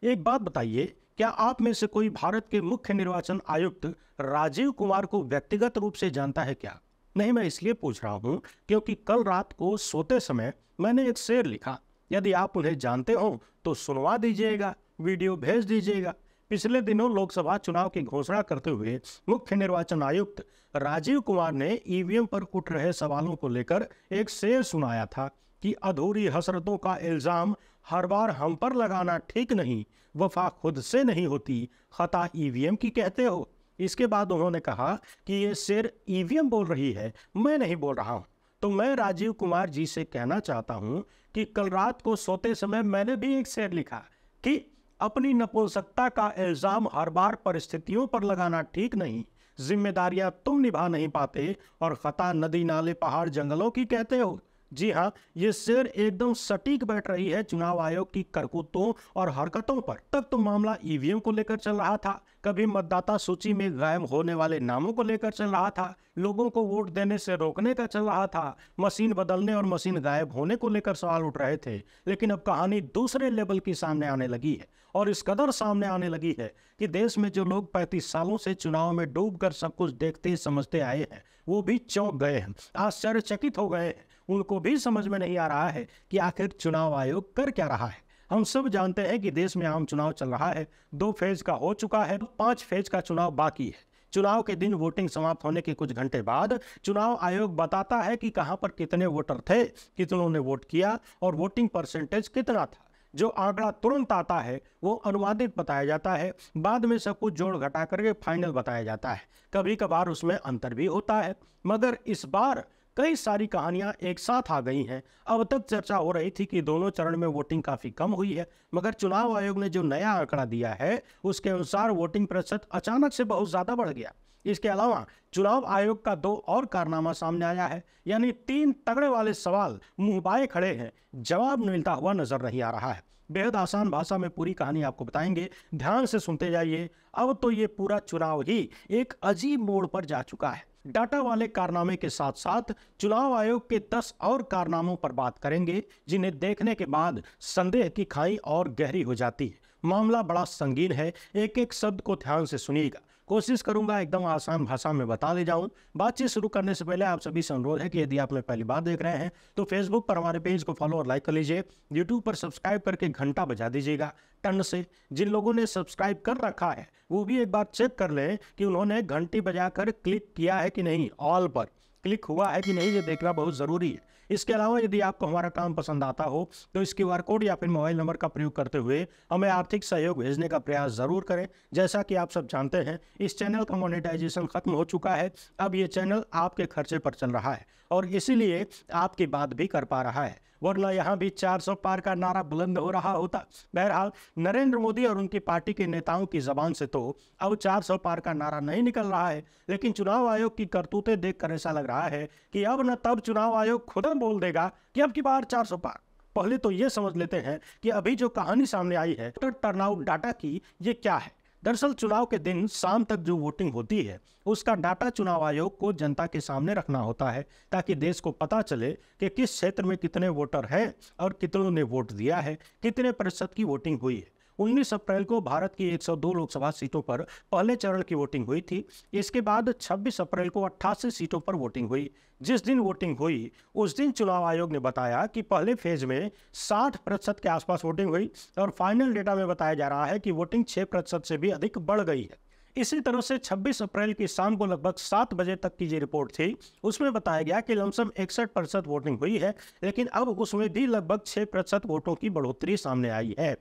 एक बात बताइए, क्या आप में से कोई भारत के मुख्य निर्वाचन आयुक्त राजीव कुमार को व्यक्तिगत रूप से जानता है क्या? नहीं, मैं इसलिए पूछ रहा हूं क्योंकि कल रात को सोते समय मैंने एक शेर लिखा। यदि आप उन्हें जानते हो तो सुनवा दीजिएगा, वीडियो भेज दीजिएगा। पिछले दिनों लोकसभा चुनाव की घोषणा करते हुए मुख्य निर्वाचन आयुक्त राजीव कुमार ने ईवीएम पर उठ रहे सवालों को लेकर एक शेर सुनाया था कि अधूरी हसरतों का इल्जाम हर बार हम पर लगाना ठीक नहीं, वफा खुद से नहीं होती, खता ईवीएम की कहते हो। इसके बाद उन्होंने कहा कि ये शेर ईवीएम बोल रही है, मैं नहीं बोल रहा हूं। तो मैं राजीव कुमार जी से कहना चाहता हूं कि कल रात को सोते समय मैंने भी एक शेर लिखा कि अपनी नपुंसकता का इल्जाम हर बार परिस्थितियों पर लगाना ठीक नहीं, जिम्मेदारियां तुम निभा नहीं पाते और खता नदी नाले पहाड़ जंगलों की कहते हो। जी हाँ, ये शेर एकदम सटीक बैठ रही है चुनाव आयोग की करतूतों और हरकतों पर। तब तो मामला ईवीएम को लेकर चल रहा था, कभी मतदाता सूची में गायब होने वाले नामों को लेकर चल रहा था, लोगों को वोट देने से रोकने का चल रहा था, मशीन बदलने और मशीन गायब होने को लेकर सवाल उठ रहे थे। लेकिन अब कहानी दूसरे लेवल की सामने आने लगी है, और इस कदर सामने आने लगी है कि देश में जो लोग 35 सालों से चुनाव में डूबकर सब कुछ देखते समझते आए हैं, वो भी चौंक गए हैं, आश्चर्यचकित हो गए हैं। उनको भी समझ में नहीं आ रहा है कि आखिर चुनाव आयोग कर क्या रहा है। हम सब जानते हैं कि देश में आम चुनाव चल रहा है, 2 फेज का हो चुका है, 5 फेज का चुनाव बाकी है। चुनाव के दिन वोटिंग समाप्त होने के कुछ घंटे बाद चुनाव आयोग बताता है कि कहां पर कितने वोटर थे, कितनों ने वोट किया और वोटिंग परसेंटेज कितना था। जो आंकड़ा तुरंत आता है वो अनुवादित बताया जाता है, बाद में सब कुछ जोड़ घटा करके फाइनल बताया जाता है। कभी कभार उसमें अंतर भी होता है, मगर इस बार कई सारी कहानियां एक साथ आ गई हैं। अब तक चर्चा हो रही थी कि दोनों चरण में वोटिंग काफी कम हुई है, मगर चुनाव आयोग ने जो नया आंकड़ा दिया है उसके अनुसार वोटिंग प्रतिशत अचानक से बहुत ज्यादा बढ़ गया। इसके अलावा चुनाव आयोग का 2 और कारनामा सामने आया है, यानी 3 तगड़े वाले सवाल मुंह बाए खड़े हैं, जवाब मिलता हुआ नजर नहीं आ रहा है। बेहद आसान भाषा में पूरी कहानी आपको बताएंगे, ध्यान से सुनते जाइए। अब तो ये पूरा चुनाव ही एक अजीब मोड़ पर जा चुका है। डाटा वाले कारनामे के साथ साथ चुनाव आयोग के 10 और कारनामों पर बात करेंगे, जिन्हें देखने के बाद संदेह की खाई और गहरी हो जाती है। मामला बड़ा संगीन है, एक एक शब्द को ध्यान से सुनिएगा। कोशिश करूंगा एकदम आसान भाषा में बता ले जाऊं। बातचीत शुरू करने से पहले आप सभी से अनुरोध है कि यदि आप पहली बार देख रहे हैं तो फेसबुक पर हमारे पेज को फॉलो और लाइक कर लीजिए, यूट्यूब पर सब्सक्राइब करके घंटा बजा दीजिएगा टन से। जिन लोगों ने सब्सक्राइब कर रखा है वो भी एक बार चेक कर लें कि उन्होंने घंटी बजाकर क्लिक किया है कि नहीं, ऑल पर क्लिक हुआ है कि नहीं, ये देखना बहुत ज़रूरी है। इसके अलावा यदि आपको हमारा काम पसंद आता हो तो इस QR कोड या फिर मोबाइल नंबर का प्रयोग करते हुए हमें आर्थिक सहयोग भेजने का प्रयास ज़रूर करें। जैसा कि आप सब जानते हैं, इस चैनल का मोनेटाइजेशन खत्म हो चुका है। अब ये चैनल आपके खर्चे पर चल रहा है और इसीलिए आपकी बात भी कर पा रहा है, वरना यहाँ भी 400 पार का नारा बुलंद हो रहा होता। बहरहाल नरेंद्र मोदी और उनकी पार्टी के नेताओं की जबान से तो अब 400 पार का नारा नहीं निकल रहा है, लेकिन चुनाव आयोग की करतूतें देखकर ऐसा लग रहा है कि अब न तब चुनाव आयोग खुद बोल देगा कि अब की बार 400 पार। पहले तो ये समझ लेते हैं कि अभी जो कहानी सामने आई है टर्नआउट डाटा की, ये क्या है। दरअसल चुनाव के दिन शाम तक जो वोटिंग होती है उसका डाटा चुनाव आयोग को जनता के सामने रखना होता है, ताकि देश को पता चले कि किस क्षेत्र में कितने वोटर हैं और कितनों ने वोट दिया है, कितने प्रतिशत की वोटिंग हुई है। 19 अप्रैल को भारत की 102 लोकसभा सीटों पर पहले चरण की वोटिंग हुई थी। इसके बाद 26 अप्रैल को 88 सीटों पर वोटिंग हुई। जिस दिन वोटिंग हुई उस दिन चुनाव आयोग ने बताया कि पहले फेज में 60% के आसपास वोटिंग हुई और फाइनल डेटा में बताया जा रहा है कि वोटिंग 6% से भी अधिक बढ़ गई है। इसी तरह से 26 अप्रैल की शाम को लगभग 7 बजे तक की जो रिपोर्ट थी उसमें बताया गया कि लमसम 61% वोटिंग हुई है, लेकिन अब उसमें भी लगभग 6% वोटों की बढ़ोतरी सामने आई है।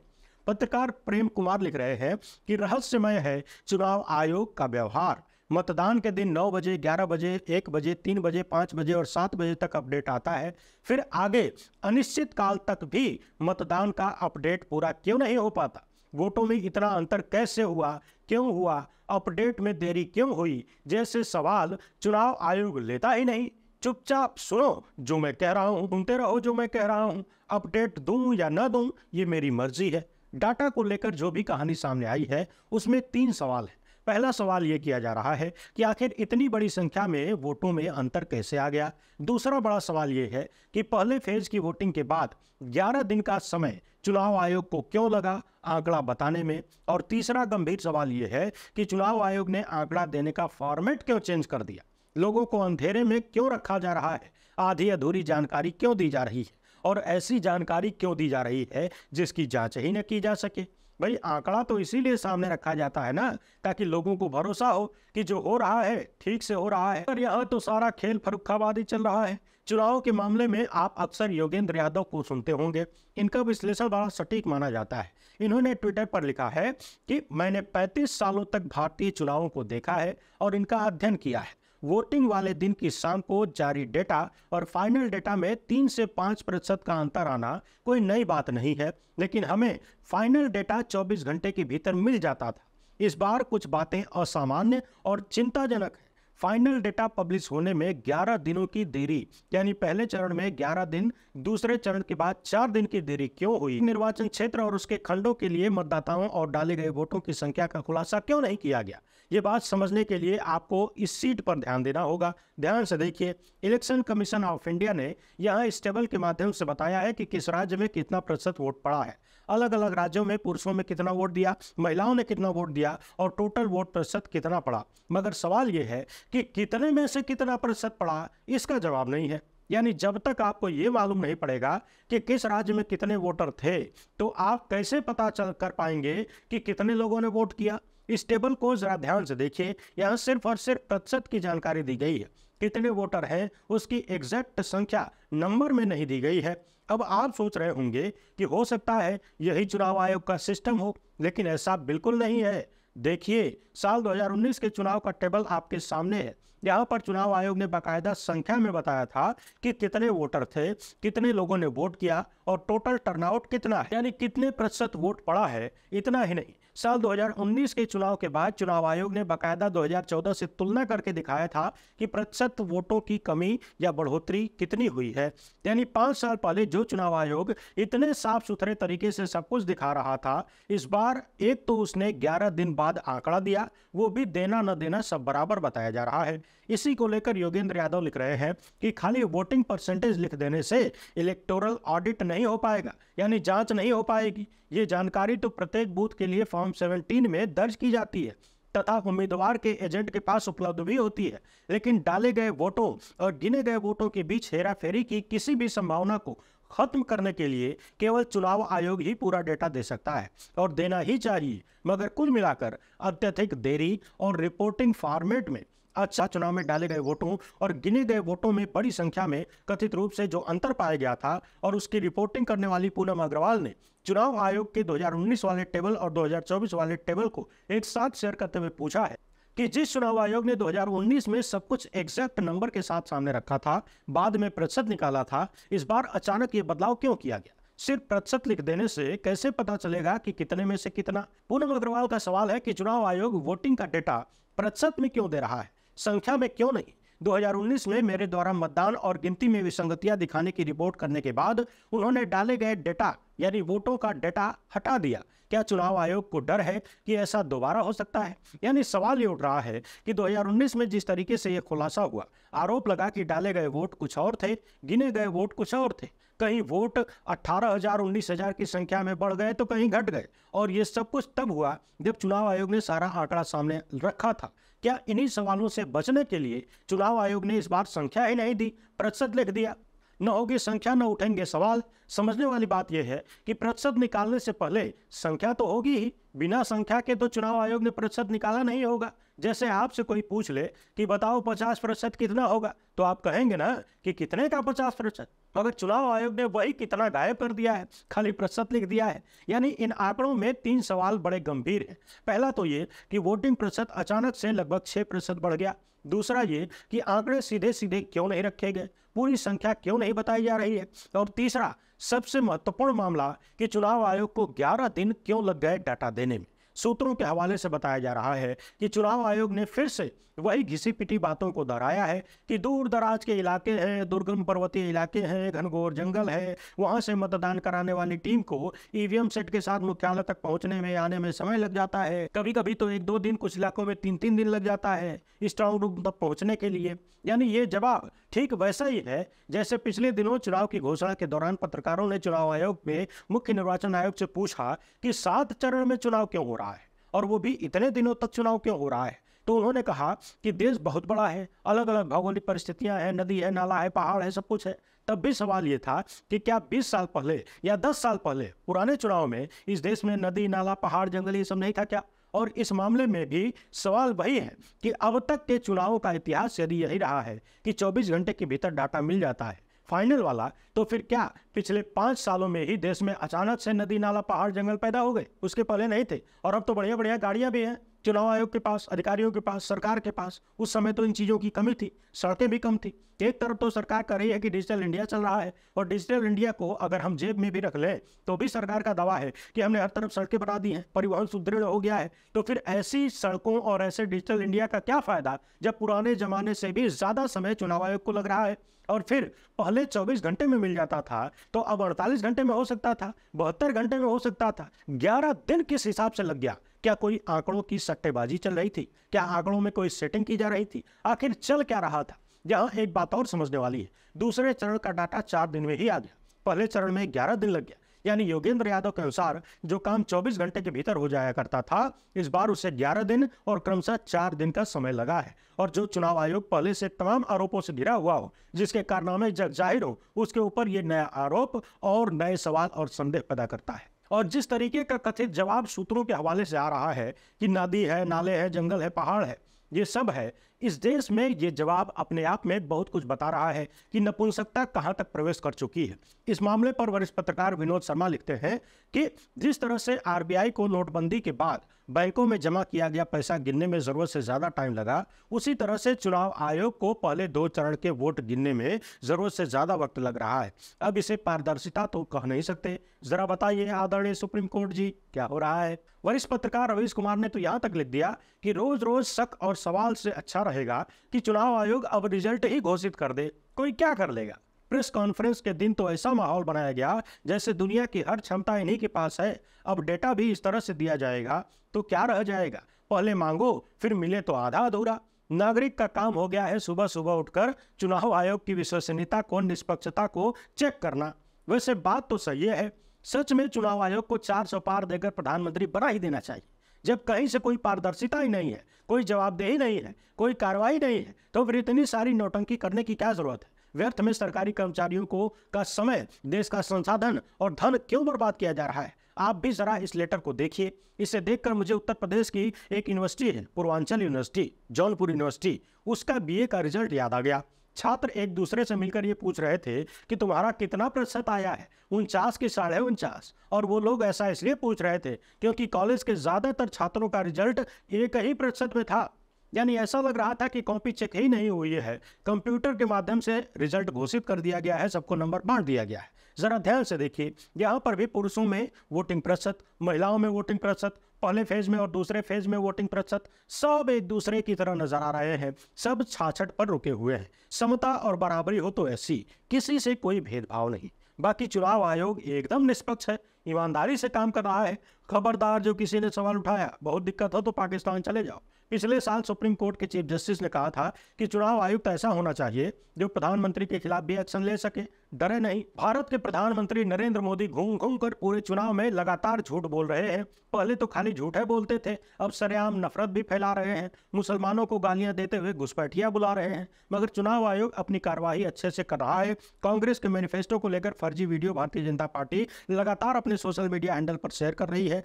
पत्रकार प्रेम कुमार लिख रहे हैं कि रहस्यमय है चुनाव आयोग का व्यवहार। मतदान के दिन 9 बजे, 11 बजे, 1 बजे, 3 बजे, 5 बजे और 7 बजे तक अपडेट आता है, फिर आगे अनिश्चित काल तक भी मतदान का अपडेट पूरा क्यों नहीं हो पाता। वोटों में इतना अंतर कैसे हुआ, क्यों हुआ, अपडेट में देरी क्यों हुई जैसे सवाल चुनाव आयोग लेता ही नहीं। चुपचाप सुनो जो मैं कह रहा हूं, सुनते रहो जो मैं कह रहा हूं, अपडेट दूं या न दूं ये मेरी मर्जी है। डाटा को लेकर जो भी कहानी सामने आई है उसमें 3 सवाल है। पहला सवाल यह किया जा रहा है कि आखिर इतनी बड़ी संख्या में वोटों में अंतर कैसे आ गया। दूसरा बड़ा सवाल यह है कि पहले फेज की वोटिंग के बाद 11 दिन का समय चुनाव आयोग को क्यों लगा आंकड़ा बताने में? और तीसरा गंभीर सवाल यह है कि चुनाव आयोग ने आंकड़ा देने का फॉर्मेट क्यों चेंज कर दिया? लोगों को अंधेरे में क्यों रखा जा रहा है? आधी अधूरी जानकारी क्यों दी जा रही है? और ऐसी जानकारी क्यों दी जा रही है जिसकी जांच ही न की जा सके? भाई, आंकड़ा तो इसीलिए सामने रखा जाता है ना, ताकि लोगों को भरोसा हो कि जो हो रहा है ठीक से हो रहा है। पर यहाँ तो सारा खेल फर्रुखाबादी चल रहा है। चुनाव के मामले में आप अक्सर योगेंद्र यादव को सुनते होंगे। इनका विश्लेषण बड़ा सटीक माना जाता है। इन्होंने ट्विटर पर लिखा है कि मैंने 35 सालों तक भारतीय चुनावों को देखा है और इनका अध्ययन किया है। वोटिंग वाले दिन की शाम को जारी डेटा और फाइनल डेटा में 3 से 5% का अंतर आना कोई नई बात नहीं है, लेकिन हमें फाइनल डेटा 24 घंटे के भीतर मिल जाता था। इस बार कुछ बातें असामान्य और चिंताजनक है। फाइनल डेटा पब्लिश होने में 11 दिनों की देरी, यानी पहले चरण में 11 दिन, दूसरे चरण के बाद 4 दिन की देरी क्यों हुई? निर्वाचन क्षेत्र और उसके खंडों के लिए मतदाताओं और डाले गए वोटों की संख्या का खुलासा क्यों नहीं किया गया? ये बात समझने के लिए आपको इस सीट पर ध्यान देना होगा। ध्यान से देखिए। इलेक्शन कमीशन ऑफ इंडिया ने यहाँ इस टेबल के माध्यम से बताया है कि किस राज्य में कितना प्रतिशत वोट पड़ा है। अलग अलग राज्यों में पुरुषों में कितना वोट दिया, महिलाओं ने कितना वोट दिया और टोटल वोट प्रतिशत कितना पड़ा। मगर सवाल यह है कि कितने में से कितना प्रतिशत पड़ा, इसका जवाब नहीं है। यानी जब तक आपको ये मालूम नहीं पड़ेगा कि किस राज्य में कितने वोटर थे, तो आप कैसे पता चल कर पाएंगे कि कितने लोगों ने वोट किया? इस टेबल को जरा ध्यान से देखिए। यहाँ सिर्फ और सिर्फ प्रतिशत की जानकारी दी गई है। कितने वोटर हैं उसकी एग्जैक्ट संख्या नंबर में नहीं दी गई है। अब आप सोच रहे होंगे कि हो सकता है यही चुनाव आयोग का सिस्टम हो, लेकिन ऐसा बिल्कुल नहीं है। देखिए, साल 2019 के चुनाव का टेबल आपके सामने है। यहाँ पर चुनाव आयोग ने बाकायदा संख्या में बताया था कि कितने वोटर थे, कितने लोगों ने वोट किया और टोटल टर्नआउट कितना है, यानी कितने प्रतिशत वोट पड़ा है। इतना ही नहीं, साल 2019 के चुनाव के बाद चुनाव आयोग ने बाकायदा 2014 से तुलना करके दिखाया था कि प्रतिशत वोटों की कमी या बढ़ोतरी कितनी हुई है। यानी 5 साल पहले जो चुनाव आयोग इतने साफ सुथरे तरीके से सब कुछ दिखा रहा था, इस बार एक तो उसने 11 दिन बाद आंकड़ा दिया, वो भी देना न देना सब बराबर बताया जा रहा है। इसी को लेकर योगेंद्र यादव लिख रहे हैं कि खाली वोटिंग परसेंटेज लिख देने से इलेक्टोरल ऑडिट नहीं हो पाएगा, यानी जांच नहीं हो पाएगी। ये जानकारी तो प्रत्येक बूथ के लिए फॉर्म 17 में दर्ज की जाती है तथा उम्मीदवार के एजेंट के पास उपलब्ध भी होती है, लेकिन डाले गए वोटों और गिने गए वोटों के बीच हेराफेरी की किसी भी संभावना को खत्म करने के लिए केवल चुनाव आयोग ही पूरा डेटा दे सकता है और देना ही चाहिए। मगर कुल मिलाकर अत्यधिक देरी और रिपोर्टिंग फॉर्मेट में अच्छा चुनाव में डाले गए वोटों और गिने गए वोटों में बड़ी संख्या में कथित रूप से जो अंतर पाया गया था, और उसकी रिपोर्टिंग करने वाली पूनम अग्रवाल ने चुनाव आयोग के 2019 वाले टेबल और 2024 वाले टेबल को एक साथ शेयर करते हुए पूछा है कि जिस चुनाव आयोग ने 2019 में सब कुछ एग्जैक्ट नंबर के साथ सामने रखा था, बाद में प्रतिशत निकाला था, इस बार अचानक ये बदलाव क्यों किया गया? सिर्फ प्रतिशत लिख देने से कैसे पता चलेगा कि कितने में से कितना? पूनम अग्रवाल का सवाल है कि चुनाव आयोग वोटिंग का डेटा प्रतिशत में क्यों दे रहा है, संख्या में क्यों नहीं? 2019 में मेरे द्वारा मतदान और गिनती में विसंगतियां दिखाने की रिपोर्ट करने के बाद उन्होंने डाले गए डेटा यानी वोटों का डेटा हटा दिया। क्या चुनाव आयोग को डर है कि ऐसा दोबारा हो सकता है? यानी सवाल ये उठ रहा है कि 2019 में जिस तरीके से यह खुलासा हुआ, आरोप लगा कि डाले गए वोट कुछ और थे, गिने गए वोट कुछ और थे, कहीं वोट 18,000 19,000 की संख्या में बढ़ गए तो कहीं घट गए, और ये सब कुछ तब हुआ जब चुनाव आयोग ने सारा आंकड़ा सामने रखा था। क्या इन्हीं सवालों से बचने के लिए चुनाव आयोग ने इस बार संख्या ही नहीं दी, प्रतिशत लिख दिया? न होगी संख्या न उठेंगे सवाल। समझने वाली बात यह है कि प्रतिशत निकालने से पहले संख्या तो होगी ही। बिना संख्या के तो चुनाव आयोग ने प्रतिशत निकाला नहीं होगा। जैसे आपसे कोई पूछ ले कि बताओ 50% कितना होगा, तो आप कहेंगे ना कि कितने का 50%, मगर चुनाव आयोग ने वही कितना गायब कर दिया है, खाली प्रतिशत लिख दिया है। यानी इन आंकड़ों में 3 सवाल बड़े गंभीर हैं। पहला तो ये कि वोटिंग प्रतिशत अचानक से लगभग 6% बढ़ गया। दूसरा ये कि आंकड़े सीधे सीधे क्यों नहीं रखे गए, पूरी संख्या क्यों नहीं बताई जा रही है। और तीसरा सबसे महत्वपूर्ण मामला कि चुनाव आयोग को 11 दिन क्यों लग गए डाटा देने में। सूत्रों के हवाले से बताया जा रहा है कि चुनाव आयोग ने फिर से वही घिसी पिटी बातों को दोहराया है कि दूर दराज के इलाके हैं, दुर्गम पर्वतीय इलाके हैं, घनघोर जंगल है, वहां से मतदान कराने वाली टीम को ईवीएम सेट के साथ मुख्यालय तक पहुंचने में आने में समय लग जाता है। कभी कभी तो 1-2 दिन, कुछ इलाकों में 3-3 दिन लग जाता है स्ट्रांग रूम तक पहुंचने के लिए। यानी ये जवाब ठीक वैसा ही है जैसे पिछले दिनों चुनाव की घोषणा के दौरान पत्रकारों ने चुनाव आयोग में मुख्य निर्वाचन आयोग से पूछा कि 7 चरण में चुनाव क्यों हो रहा है और वो भी इतने दिनों तक चुनाव क्यों हो रहा है। तो उन्होंने कहा कि देश बहुत बड़ा है, अलग अलग भौगोलिक परिस्थितियां हैं, नदी है, नाला है, पहाड़ है, सब कुछ है। तब भी सवाल ये था कि क्या 20 साल पहले या 10 साल पहले पुराने चुनाव में इस देश में नदी, नाला, पहाड़, जंगल ये सब नहीं था क्या? और इस मामले में भी सवाल वही है कि अब तक के चुनावों का इतिहास यदि यही रहा है कि 24 घंटे के भीतर डाटा मिल जाता है फाइनल वाला, तो फिर क्या पिछले 5 सालों में ही देश में अचानक से नदी, नाला, पहाड़, जंगल पैदा हो गए? उसके पहले नहीं थे। और अब तो बढ़िया बढ़िया गाड़ियां भी हैं चुनाव आयोग के पास, अधिकारियों के पास, सरकार के पास। उस समय तो इन चीज़ों की कमी थी, सड़कें भी कम थी। एक तरफ तो सरकार कर रही है कि डिजिटल इंडिया चल रहा है, और डिजिटल इंडिया को अगर हम जेब में भी रख लें तो भी सरकार का दावा है कि हमने हर तरफ सड़कें बना दी हैं, परिवहन सुदृढ़ हो गया है। तो फिर ऐसी सड़कों और ऐसे डिजिटल इंडिया का क्या फायदा जब पुराने जमाने से भी ज़्यादा समय चुनाव आयोग को लग रहा है? और फिर पहले 24 घंटे में मिल जाता था, तो अब 48 घंटे में हो सकता था, 72 घंटे में हो सकता था। 11 दिन किस हिसाब से लग गया? क्या कोई आंकड़ों की सट्टेबाजी चल रही थी? क्या आंकड़ों में कोई सेटिंग की जा रही थी? आखिर चल क्या रहा था? यहाँ एक बात और समझने वाली है, दूसरे चरण का डाटा 4 दिन में ही आ गया, पहले चरण में 11 दिन लग गया। यानी योगेंद्र यादव के अनुसार जो काम 24 घंटे के भीतर हो जाया करता था, इस बार उसे 11 दिन और क्रमशः 4 दिन का समय लगा है। और जो चुनाव आयोग पहले से तमाम आरोपों से घिरा हुआ हो, जिसके कारनामे जग जाहिर हो, उसके ऊपर ये नया आरोप और नए सवाल और संदेह पैदा करता है। और जिस तरीके का कथित जवाब सूत्रों के हवाले से आ रहा है कि नदी है, नाले हैं, जंगल है, पहाड़ है, ये सब है, इस देश में ये जवाब अपने आप में बहुत कुछ बता रहा है कि नपुंसकता कहां तक प्रवेश कर चुकी है। इस मामले पर वरिष्ठ पत्रकार विनोद शर्मा लिखते हैं कि जिस तरह से आरबीआई को नोटबंदी के बाद बैंकों में जमा किया गया पैसा गिनने में जरूरत से ज्यादा टाइम लगा, उसी तरह से चुनाव आयोग को पहले 2 चरण के वोट गिनने में जरूरत से ज्यादा वक्त लग रहा है। अब इसे पारदर्शिता तो कह नहीं सकते। जरा बताइए आदरणीय सुप्रीम कोर्ट जी, क्या हो रहा है? वरिष्ठ पत्रकार रवीश कुमार ने तो यहां तक लिख दिया कि रोज रोज शक और सवाल से अच्छा रहेगा कि चुनाव आयोग अब रिजल्ट ही घोषित कर दे, कोई क्या कर लेगा। प्रेस कॉन्फ्रेंस के दिन तो ऐसा माहौल बनाया गया जैसे दुनिया की हर क्षमता इन्हीं के पास है। अब डेटा भी इस तरह से दिया जाएगा तो क्या रह जाएगा? पहले मांगो फिर मिले तो आधा अधूरा। नागरिक का काम हो गया है सुबह सुबह उठकर चुनाव आयोग की विश्वसनीयता को, निष्पक्षता को चेक करना। वैसे बात तो सही है, सच में चुनाव आयोग को 400 पार देकर प्रधानमंत्री बना ही देना चाहिए। जब कहीं से कोई पारदर्शिता ही नहीं है, कोई जवाबदेही नहीं है, कोई कार्रवाई नहीं है, तो फिर इतनी सारी नौटंकी करने की क्या जरूरत है? व्यर्थ में सरकारी कर्मचारियों को का समय, देश का संसाधन और धन क्यों बर्बाद किया जा रहा है? आप भी जरा इस लेटर को देखिए। इसे देखकर मुझे उत्तर प्रदेश की एक यूनिवर्सिटी है, पूर्वांचल यूनिवर्सिटी, जौनपुर यूनिवर्सिटी, उसका बीए का रिजल्ट याद आ गया। छात्र एक दूसरे से मिलकर ये पूछ रहे थे कि तुम्हारा कितना प्रतिशत आया है? 49 की 49.5। और वो लोग ऐसा इसलिए पूछ रहे थे क्योंकि कॉलेज के ज्यादातर छात्रों का रिजल्ट 1 ही प्रतिशत में था। यानी ऐसा लग रहा था कि कॉपी चेक ही नहीं हुई है, कंप्यूटर के माध्यम से रिजल्ट घोषित कर दिया गया है, सबको नंबर बांट दिया गया है। जरा ध्यान से देखिए, यहाँ पर भी पुरुषों में वोटिंग प्रतिशत, महिलाओं में वोटिंग प्रतिशत, पहले फेज में और दूसरे फेज में वोटिंग प्रतिशत, सब एक दूसरे की तरह नजर आ रहे हैं, सब 66 पर रुके हुए हैं। समता और बराबरी हो तो ऐसी, किसी से कोई भेदभाव नहीं। बाकी चुनाव आयोग एकदम निष्पक्ष है, ईमानदारी से काम कर रहा है। खबरदार जो किसी ने सवाल उठाया बहुत दिक्कत हो तो पाकिस्तान चले जाओ। पिछले साल सुप्रीम कोर्ट के चीफ जस्टिस ने कहा था कि चुनाव आयुक्त ऐसा होना चाहिए जो प्रधानमंत्री के खिलाफ भी एक्शन ले सके, डरे नहीं। भारत के प्रधानमंत्री नरेंद्र मोदी घूम घूम कर पूरे चुनाव में लगातार झूठ बोल रहे हैं। पहले तो खाली झूठ है बोलते थे, अब सरेआम नफरत भी फैला रहे हैं, मुसलमानों को गालियां देते हुए घुसपैठिया बुला रहे हैं। मगर चुनाव आयोग अपनी कार्यवाही अच्छे से कर रहा है। कांग्रेस के मैनिफेस्टो को लेकर फर्जी वीडियो भारतीय जनता पार्टी लगातार अपने सोशल मीडिया हैंडल पर शेयर कर रही है।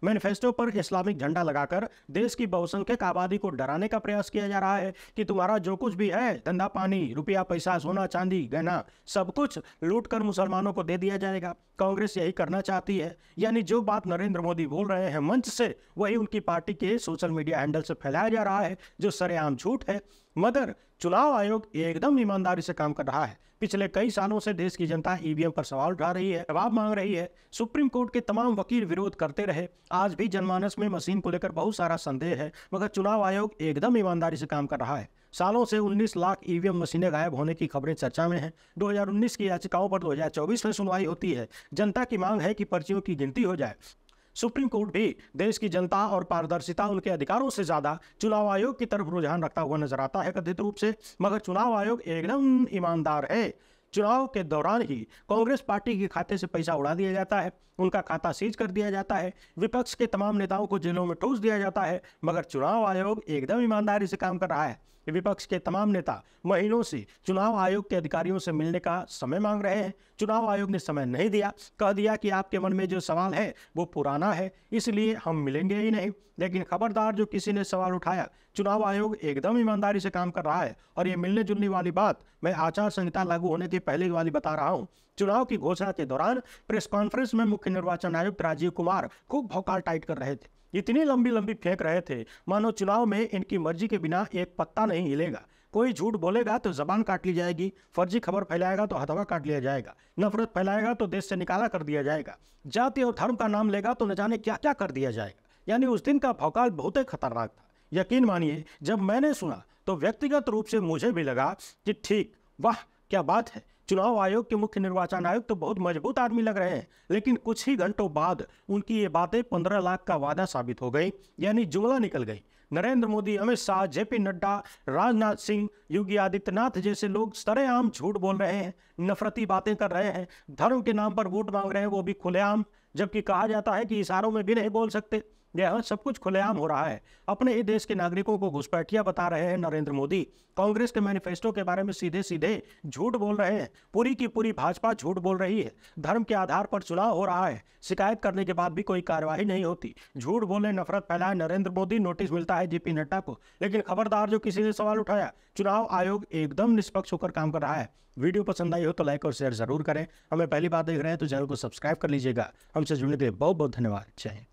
मैनिफेस्टो पर इस्लामिक झंडा लगाकर देश की बहुसंख्यक आबादी को डराने का प्रयास किया जा रहा है कि तुम्हारा जो कुछ भी है, धंधा पानी, रुपया पैसा, सोना चांदी, गहना, सब कुछ लूट कर मुसलमानों को दे दिया जाएगा। कांग्रेस यही करना चाहती है। यानी जो बात नरेंद्र मोदी बोल रहे हैं मंच से, वही उनकी पार्टी के सोशल मीडिया हैंडल से फैलाया जा रहा है, जो सरेआम झूठ है। मगर चुनाव आयोग एकदम ईमानदारी से काम कर रहा है। पिछले कई सालों से देश की जनता ईवीएम पर सवाल उठा रही है, जवाब मांग रही है। सुप्रीम कोर्ट के तमाम वकील विरोध करते रहे, आज भी जनमानस में मशीन को लेकर बहुत सारा संदेह है, मगर चुनाव आयोग एकदम ईमानदारी से काम कर रहा है। सालों से 19 लाख ईवीएम मशीनें गायब होने की खबरें चर्चा में हैं। 2019 की याचिकाओं पर 2024 में सुनवाई होती है। जनता की मांग है कि पर्चियों की गिनती हो जाए। सुप्रीम कोर्ट भी देश की जनता और पारदर्शिता, उनके अधिकारों से ज्यादा चुनाव आयोग की तरफ रुझान रखता हुआ नजर आता है कथित रूप से, मगर चुनाव आयोग एकदम ईमानदार है। चुनाव के दौरान ही कांग्रेस पार्टी के खाते से पैसा उड़ा दिया जाता है, उनका खाता सीज कर दिया जाता है, विपक्ष के तमाम नेताओं को जेलों में ठूस दिया जाता है, मगर चुनाव आयोग एकदम ईमानदारी से काम कर रहा है। विपक्ष के तमाम नेता महीनों से चुनाव आयोग के अधिकारियों से मिलने का समय मांग रहे हैं। चुनाव आयोग ने समय नहीं दिया, कह दिया कि आपके मन में जो सवाल है वो पुराना है, इसलिए हम मिलेंगे ही नहीं। लेकिन खबरदार, जो किसी ने सवाल उठाया, चुनाव आयोग एकदम ईमानदारी से काम कर रहा है। और ये मिलने जुलने वाली बात मैं आचार संहिता लागू होने के पहले वाली बता रहा हूँ। चुनाव की घोषणा के दौरान प्रेस कॉन्फ्रेंस में मुख्य निर्वाचन आयुक्त राजीव कुमार खूब भौकाल टाइट कर रहे थे, इतनी लंबी लंबी फेंक रहे थे मानो चुनाव में इनकी मर्जी के बिना एक पत्ता नहीं हिलेगा। कोई झूठ बोलेगा तो जबान काट ली जाएगी, फर्जी खबर फैलाएगा तो हथवा काट लिया जाएगा, नफरत फैलाएगा तो देश से निकाला कर दिया जाएगा, जाति और धर्म का नाम लेगा तो न जाने क्या क्या कर दिया जाएगा। यानी उस दिन का भौकाल बहुत ही खतरनाक था। यकीन मानिए, जब मैंने सुना तो व्यक्तिगत रूप से मुझे भी लगा कि ठीक, वाह क्या बात है, चुनाव आयोग के मुख्य निर्वाचन आयुक्त तो बहुत मजबूत आदमी लग रहे हैं। लेकिन कुछ ही घंटों बाद उनकी ये बातें 15 लाख का वादा साबित हो गई, यानी जुमला निकल गई। नरेंद्र मोदी, अमित शाह, जेपी नड्डा, राजनाथ सिंह, योगी आदित्यनाथ जैसे लोग सरेआम झूठ बोल रहे हैं, नफरती बातें कर रहे हैं, धर्म के नाम पर वोट मांग रहे हैं, वो भी खुलेआम, जबकि कहा जाता है कि इशारों में भी नहीं बोल सकते। यह सब कुछ खुलेआम हो रहा है। अपने ही देश के नागरिकों को घुसपैठिया बता रहे हैं नरेंद्र मोदी। कांग्रेस के मैनिफेस्टो के बारे में सीधे सीधे झूठ बोल रहे हैं। पूरी की पूरी भाजपा झूठ बोल रही है। धर्म के आधार पर चुनाव हो रहा है, शिकायत करने के बाद भी कोई कार्रवाई नहीं होती। झूठ बोले, नफरत फैलाए नरेंद्र मोदी, नोटिस मिलता है जेपी नड्डा को। लेकिन खबरदार, जो किसी ने सवाल उठाया, चुनाव आयोग एकदम निष्पक्ष होकर काम कर रहा है। वीडियो पसंद आई हो तो लाइक और शेयर जरूर करें। हमें पहली बार देख रहे हैं तो चैनल को सब्सक्राइब कर लीजिएगा। हमसे जुड़ने के लिए बहुत बहुत धन्यवाद। जय हिंद।